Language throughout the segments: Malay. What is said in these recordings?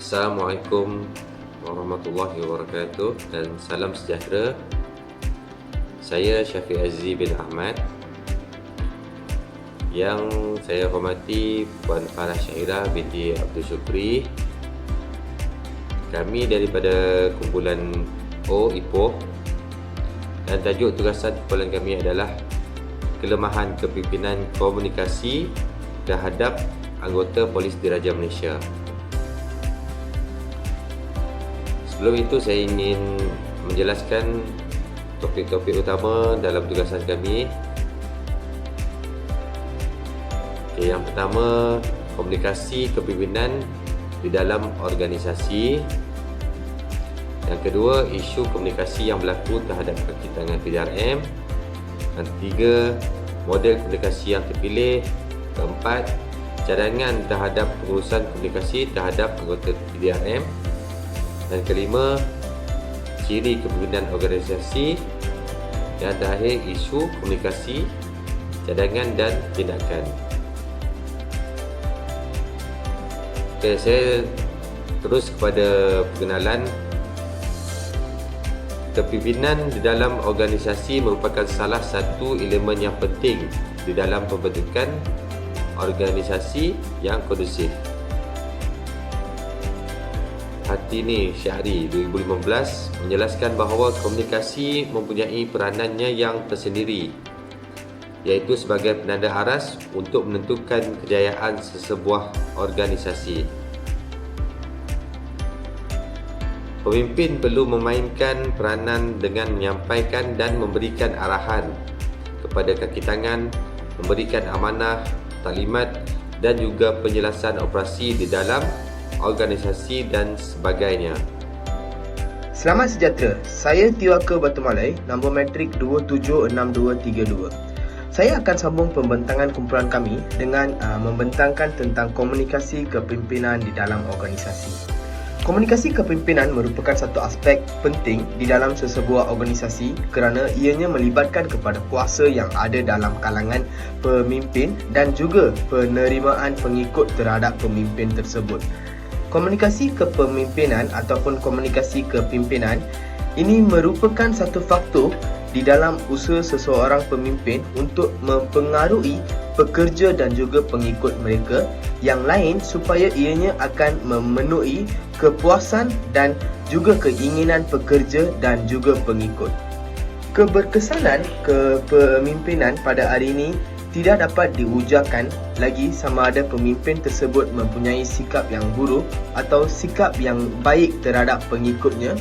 Assalamualaikum warahmatullahi wabarakatuh dan salam sejahtera. Saya Syafiq Aziz bin Ahmad. Yang saya hormati Puan Farah Syairah binti Abdul Syukri. Kami daripada kumpulan Ipoh, dan tajuk tugasan kumpulan kami adalah kelemahan kepimpinan komunikasi terhadap anggota Polis Diraja Malaysia. Sebelum itu saya ingin menjelaskan topik-topik utama dalam tugasan kami. Yang pertama, komunikasi kepimpinan di dalam organisasi. Yang kedua, isu komunikasi yang berlaku terhadap kaki tangan PDRM. Yang ketiga, model komunikasi yang terpilih. Keempat, cadangan terhadap pengurusan komunikasi terhadap anggota PDRM. Dan kelima, ciri kepimpinan organisasi. Dan terakhir, isu komunikasi, cadangan dan tindakan. Okey, saya terus kepada perkenalan. Kepimpinan di dalam organisasi merupakan salah satu elemen yang penting di dalam pembentukan organisasi yang kondusif. Hartini Syahri 2015 menjelaskan bahawa komunikasi mempunyai peranannya yang tersendiri, iaitu sebagai penanda aras untuk menentukan kejayaan sesebuah organisasi. Pemimpin perlu memainkan peranan dengan menyampaikan dan memberikan arahan kepada kaki tangan, memberikan amanah, taklimat dan juga penjelasan operasi di dalam organisasi dan sebagainya. Selamat sejahtera, saya Tiwaka Batu Malai, nombor matrik 276232. Saya akan sambung pembentangan kumpulan kami dengan membentangkan tentang komunikasi kepimpinan di dalam organisasi. Komunikasi kepimpinan merupakan satu aspek penting di dalam sesebuah organisasi kerana ianya melibatkan kepada kuasa yang ada dalam kalangan pemimpin dan juga penerimaan pengikut terhadap pemimpin tersebut. Komunikasi kepemimpinan ataupun komunikasi kepimpinan ini merupakan satu faktor di dalam usaha seseorang pemimpin untuk mempengaruhi pekerja dan juga pengikut mereka yang lain supaya ianya akan memenuhi kepuasan dan juga keinginan pekerja dan juga pengikut. Keberkesanan kepemimpinan pada hari ini tidak dapat diujarkan lagi sama ada pemimpin tersebut mempunyai sikap yang buruk atau sikap yang baik terhadap pengikutnya.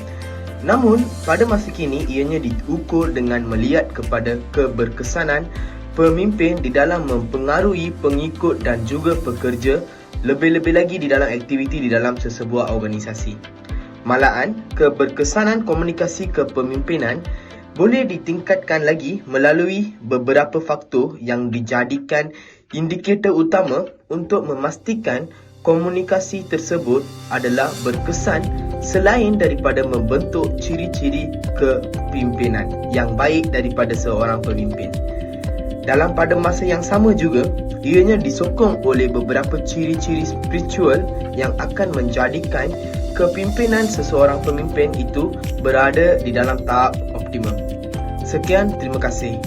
Namun, pada masa kini ianya diukur dengan melihat kepada keberkesanan pemimpin di dalam mempengaruhi pengikut dan juga pekerja, lebih-lebih lagi di dalam aktiviti di dalam sesebuah organisasi. Malahan, keberkesanan komunikasi kepemimpinan boleh ditingkatkan lagi melalui beberapa faktor yang dijadikan indikator utama untuk memastikan komunikasi tersebut adalah berkesan selain daripada membentuk ciri-ciri kepimpinan yang baik daripada seorang pemimpin. Dalam pada masa yang sama juga, ianya disokong oleh beberapa ciri-ciri spiritual yang akan menjadikan kepimpinan seseorang pemimpin itu berada di dalam tahap optimum. Sekian, terima kasih.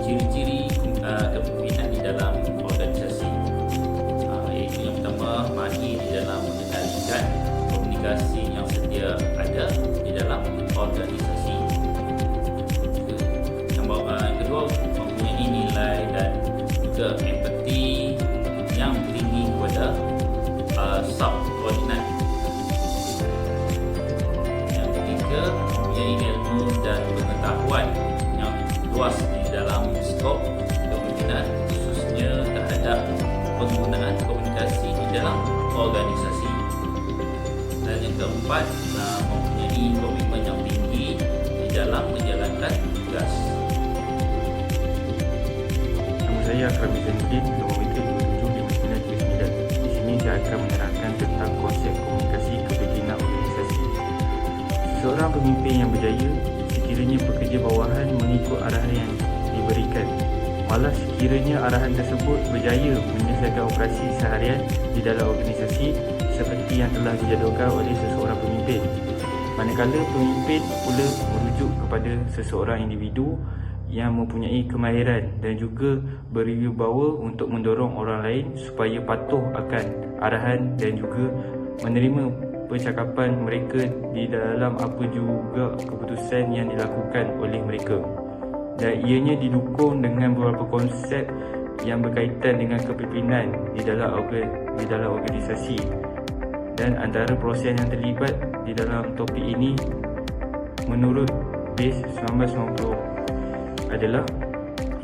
Ciri-ciri kepimpinan di dalam organisasi, iaitu yang pertama, mahir di dalam mengendalikan komunikasi yang sedia ada di dalam organisasi. Yang kedua, mempunyai nilai dan juga empati yang tinggi kepada subordinat. Yang ketiga, mempunyai ilmu dan pengetahuan yang luas di dalam skop kepimpinan, khususnya terhadap penggunaan komunikasi di dalam organisasi. Dan yang keempat, mempunyai komitmen yang tinggi di dalam menjalankan tugas. Nama saya Akram Izzanuddin, nombor matrik 275939. Di sini saya akan menerangkan tentang konsep komunikasi kepimpinan organisasi. Seorang pemimpin yang berjaya sekiranya pekerja bawahan mengikut arahan yang diberikan, Malah sekiranya arahan tersebut berjaya menyelesaikan operasi seharian di dalam organisasi seperti yang telah dijadualkan oleh seseorang pemimpin. Manakala pemimpin pula merujuk kepada seseorang individu yang mempunyai kemahiran dan juga berwibawa untuk mendorong orang lain supaya patuh akan arahan dan juga menerima percakapan mereka di dalam apa juga keputusan yang dilakukan oleh mereka. Dan ianya didukung dengan beberapa konsep yang berkaitan dengan kepimpinan di dalam organisasi. Dan antara proses yang terlibat di dalam topik ini menurut BASE 1990 adalah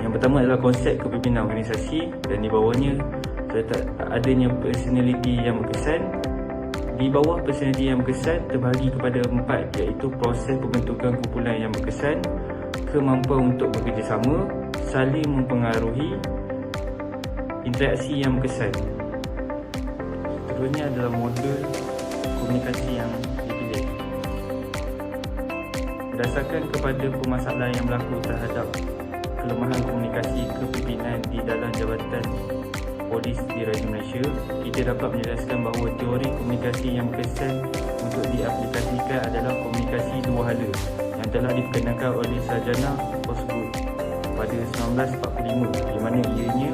yang pertama adalah konsep kepimpinan organisasi, dan di bawahnya terletak adanya personaliti yang berkesan. Di bawah personaliti yang berkesan terbahagi kepada 4, iaitu proses pembentukan kumpulan yang berkesan, kemampuan untuk bekerjasama, saling mempengaruhi, interaksi yang berkesan. Seterusnya adalah model komunikasi yang dipilih. Berdasarkan kepada permasalahan yang berlaku terhadap kelemahan komunikasi kepimpinan di dalam Jabatan Polis Diraja Malaysia, kita dapat menjelaskan bahawa teori komunikasi yang berkesan untuk diaplikasikan adalah komunikasi dua hala yang telah diperkenalkan oleh Sarjana Osgood pada 1945, di mana ianya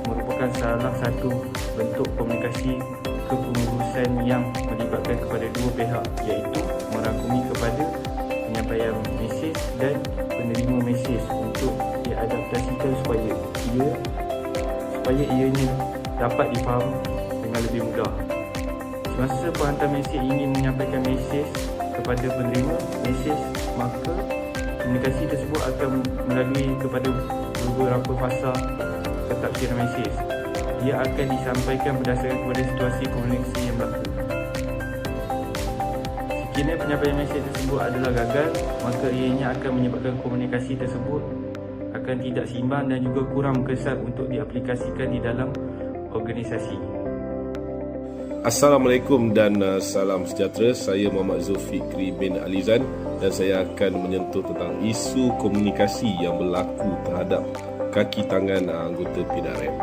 merupakan salah satu bentuk komunikasi kepengurusan yang melibatkan kepada dua pihak, iaitu merangkumi kepada penyampaian mesej dan penerima mesej untuk diadaptasikan supaya ianya dapat difaham dengan lebih mudah. Semasa penghantar mesej ingin menyampaikan mesej kepada penerima mesej, maka komunikasi tersebut akan melalui kepada beberapa fasa pentafsiran mesej. Ia akan disampaikan berdasarkan kepada situasi komunikasi yang berlaku. Sekiranya penyampaian mesej tersebut adalah gagal, maka ianya akan menyebabkan komunikasi tersebut akan tidak seimbang dan juga kurang berkesan untuk diaplikasikan di dalam organisasi. Assalamualaikum dan salam sejahtera. Saya Muhammad Zulfikri bin Alizan dan saya akan menyentuh tentang isu komunikasi yang berlaku terhadap kaki tangan anggota PDRM.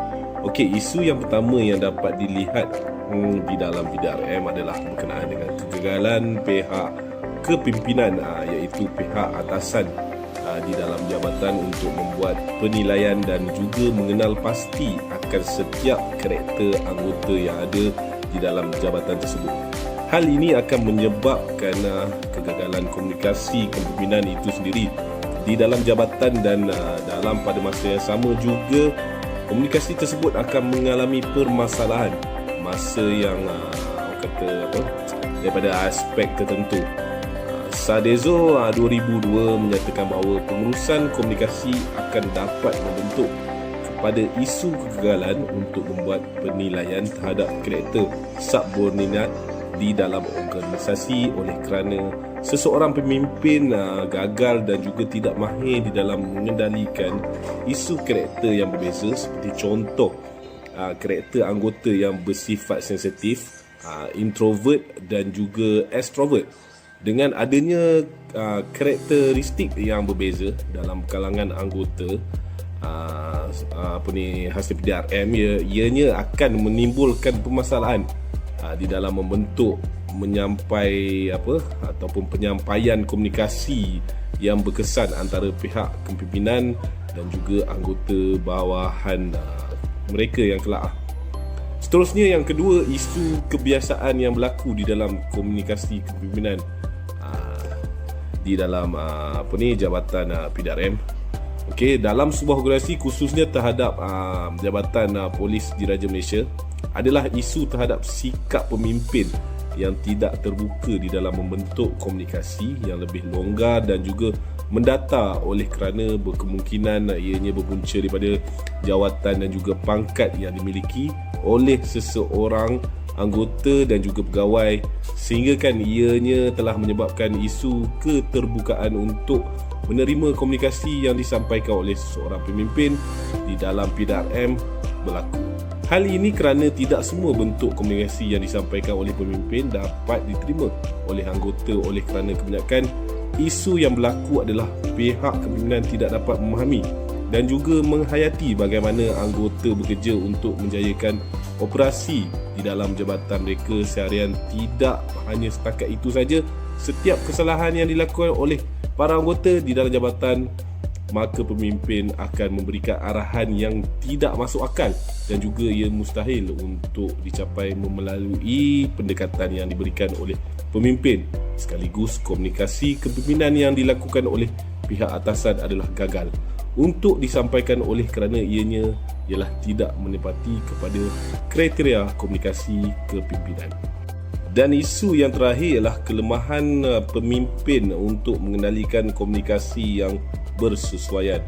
Okey, isu yang pertama yang dapat dilihat di dalam PDRM adalah berkenaan dengan kegagalan pihak kepimpinan, iaitu pihak atasan di dalam jabatan untuk membuat penilaian dan juga mengenal pasti akan setiap karakter anggota yang ada di dalam jabatan tersebut. Hal ini akan menyebabkan kegagalan komunikasi kepimpinan itu sendiri di dalam jabatan, dan dalam pada masa yang sama juga komunikasi tersebut akan mengalami permasalahan masa yang daripada aspek tertentu. Sadezo 2002 menyatakan bahawa pengurusan komunikasi akan dapat membentuk kepada isu kegagalan untuk membuat penilaian terhadap karakter subordinat di dalam organisasi oleh kerana seseorang pemimpin gagal dan juga tidak mahir di dalam mengendalikan isu karakter yang berbeza, seperti contoh karakter anggota yang bersifat sensitif, introvert dan juga extrovert. Dengan adanya karakteristik yang berbeza dalam kalangan anggota hasil PDRM, ianya akan menimbulkan permasalahan di dalam membentuk ataupun penyampaian komunikasi yang berkesan antara pihak kepimpinan dan juga anggota bawahan mereka yang kelak. Seterusnya, yang kedua, isu kebiasaan yang berlaku di dalam komunikasi kepimpinan di dalam jabatan PDRM. Okey, dalam sebuah organisasi khususnya terhadap Jabatan Polis Diraja Malaysia adalah isu terhadap sikap pemimpin yang tidak terbuka di dalam membentuk komunikasi yang lebih longgar dan juga mendata, oleh kerana berkemungkinan ianya berpunca daripada jawatan dan juga pangkat yang dimiliki oleh seseorang anggota dan juga pegawai, sehingga kan ianya telah menyebabkan isu keterbukaan untuk menerima komunikasi yang disampaikan oleh seseorang pemimpin di dalam PDRM berlaku. Hal ini kerana tidak semua bentuk komunikasi yang disampaikan oleh pemimpin dapat diterima oleh anggota, oleh kerana kebanyakan isu yang berlaku adalah pihak kepimpinan tidak dapat memahami dan juga menghayati bagaimana anggota bekerja untuk menjayakan operasi di dalam jabatan mereka seharian. Tidak hanya setakat itu saja, setiap kesalahan yang dilakukan oleh para anggota di dalam jabatan, maka pemimpin akan memberikan arahan yang tidak masuk akal dan juga ia mustahil untuk dicapai melalui pendekatan yang diberikan oleh pemimpin. Sekaligus komunikasi kepimpinan yang dilakukan oleh pihak atasan adalah gagal untuk disampaikan oleh kerana ianya ialah tidak menepati kepada kriteria komunikasi kepimpinan. Dan isu yang terakhir ialah kelemahan pemimpin untuk mengendalikan komunikasi yang bersesuaian.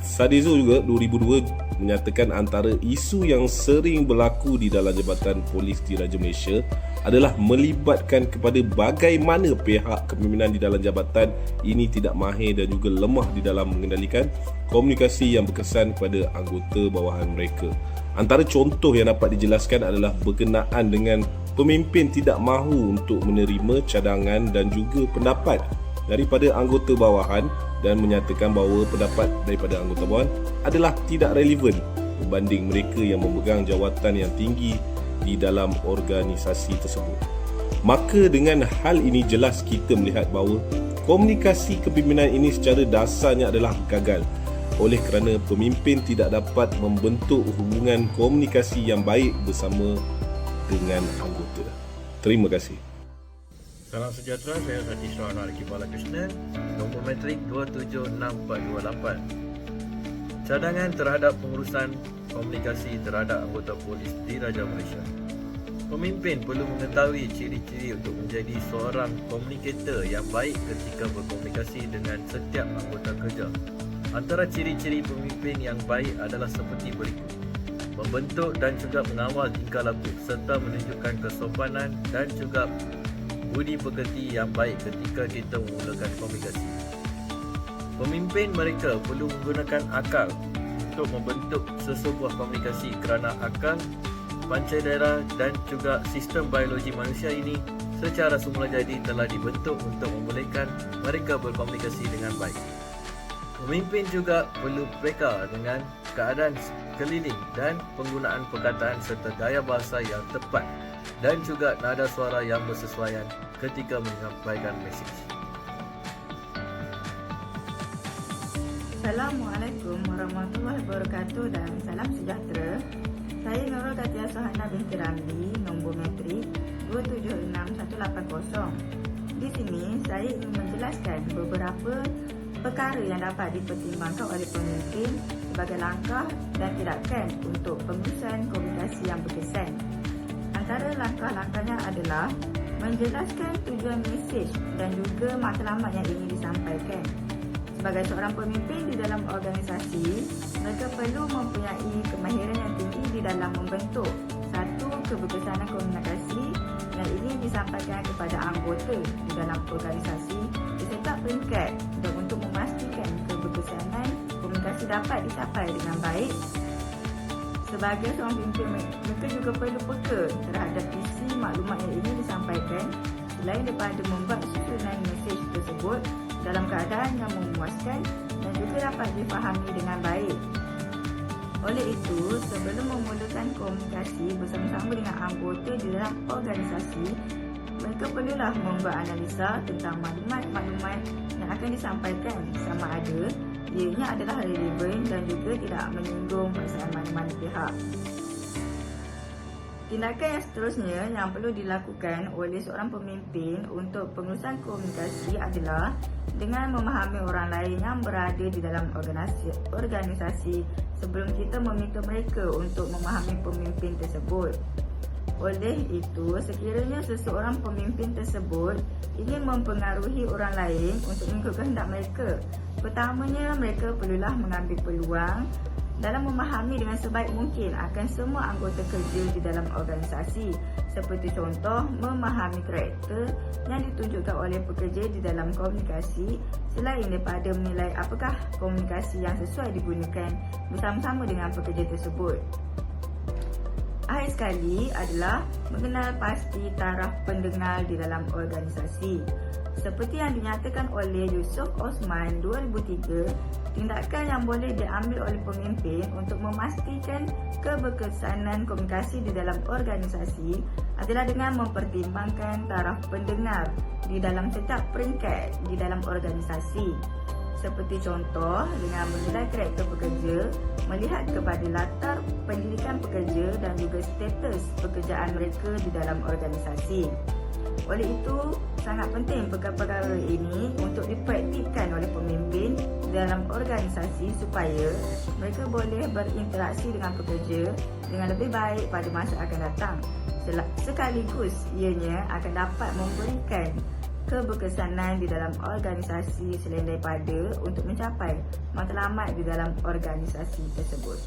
Sadezo juga 2002 menyatakan antara isu yang sering berlaku di dalam Jabatan Polis Diraja Malaysia adalah melibatkan kepada bagaimana pihak kepimpinan di dalam jabatan ini tidak mahir dan juga lemah di dalam mengendalikan komunikasi yang berkesan kepada anggota bawahan mereka. Antara contoh yang dapat dijelaskan adalah berkenaan dengan pemimpin tidak mahu untuk menerima cadangan dan juga pendapat daripada anggota bawahan dan menyatakan bahawa pendapat daripada anggota bawahan adalah tidak relevan berbanding mereka yang memegang jawatan yang tinggi di dalam organisasi tersebut. Maka dengan hal ini jelas kita melihat bahawa komunikasi kepimpinan ini secara dasarnya adalah gagal oleh kerana pemimpin tidak dapat membentuk hubungan komunikasi yang baik bersama dengan anggota. Terima kasih. Salam sejahtera, saya Satiswa Anwar Kipala Krishnan, nombor metrik 276428. Cadangan terhadap pengurusan komunikasi terhadap anggota polis Diraja Malaysia. Pemimpin perlu mengetahui ciri-ciri untuk menjadi seorang komunikator yang baik ketika berkomunikasi dengan setiap anggota kerja. Antara ciri-ciri pemimpin yang baik adalah seperti berikut: membentuk dan juga mengawal tingkah laku serta menunjukkan kesopanan dan juga budi pekerti yang baik ketika kita memulakan komunikasi. Pemimpin mereka perlu menggunakan akal untuk membentuk sesebuah komunikasi kerana akal, panca indera dan juga sistem biologi manusia ini secara semula jadi telah dibentuk untuk membolehkan mereka berkomunikasi dengan baik. Pemimpin juga perlu peka dengan keadaan sekeliling dan penggunaan perkataan serta gaya bahasa yang tepat dan juga nada suara yang bersesuaian ketika menyampaikan mesej. Assalamualaikum warahmatullahi wabarakatuh dan salam sejahtera. Saya Nurul Katia Sohana binti Ramli, nombor metrik 276180. Di sini saya ingin menjelaskan beberapa perkara yang dapat dipertimbangkan oleh pemimpin sebagai langkah dan tindakan untuk pengurusan komunikasi yang berkesan. Antara langkah-langkahnya adalah menjelaskan tujuan mesej dan juga matlamat yang ingin disampaikan. Sebagai seorang pemimpin di dalam organisasi, mereka perlu mempunyai kemahiran yang tinggi di dalam membentuk satu keberkesanan komunikasi yang ingin disampaikan kepada anggota di dalam organisasi di setiap peringkat dan untuk memastikan keberkesanan komunikasi dapat dicapai dengan baik. Sebagai seorang pemimpin, mereka juga perlu peka terhadap isi maklumat yang ingin disampaikan selain daripada membuat susunan mesej tersebut dalam keadaan yang memuaskan dan juga dapat difahami dengan baik. Oleh itu, sebelum memulakan komunikasi bersama-sama dengan anggota di dalam organisasi, mereka perlulah membuat analisa tentang maklumat-maklumat yang akan disampaikan sama ada ianya adalah relevan dan juga tidak menyinggung perasaan mana-mana pihak. Tindakan yang seterusnya yang perlu dilakukan oleh seorang pemimpin untuk pengurusan komunikasi adalah dengan memahami orang lain yang berada di dalam organisasi sebelum kita meminta mereka untuk memahami pemimpin tersebut. Oleh itu, sekiranya seseorang pemimpin tersebut ingin mempengaruhi orang lain untuk mengikut kehendak mereka, pertamanya mereka perlulah mengambil peluang dalam memahami dengan sebaik mungkin akan semua anggota kerja di dalam organisasi, seperti contoh memahami karakter yang ditunjukkan oleh pekerja di dalam komunikasi selain daripada menilai apakah komunikasi yang sesuai digunakan bersama-sama dengan pekerja tersebut. Akhir sekali adalah mengenal pasti taraf pendengar di dalam organisasi. Seperti yang dinyatakan oleh Yusuf Osman 2003, Tindakan yang boleh diambil oleh pemimpin untuk memastikan keberkesanan komunikasi di dalam organisasi adalah dengan mempertimbangkan taraf pendengar di dalam setiap peringkat di dalam organisasi. Seperti contoh, dengan menilai karakter pekerja, melihat kepada latar pendidikan pekerja dan juga status pekerjaan mereka di dalam organisasi. Oleh itu, sangat penting perkara-perkara ini untuk dipraktikkan oleh pemimpin dalam organisasi supaya mereka boleh berinteraksi dengan pekerja dengan lebih baik pada masa akan datang. Sekaligus ianya akan dapat memberikan keberkesanan di dalam organisasi selain daripada untuk mencapai matlamat di dalam organisasi tersebut.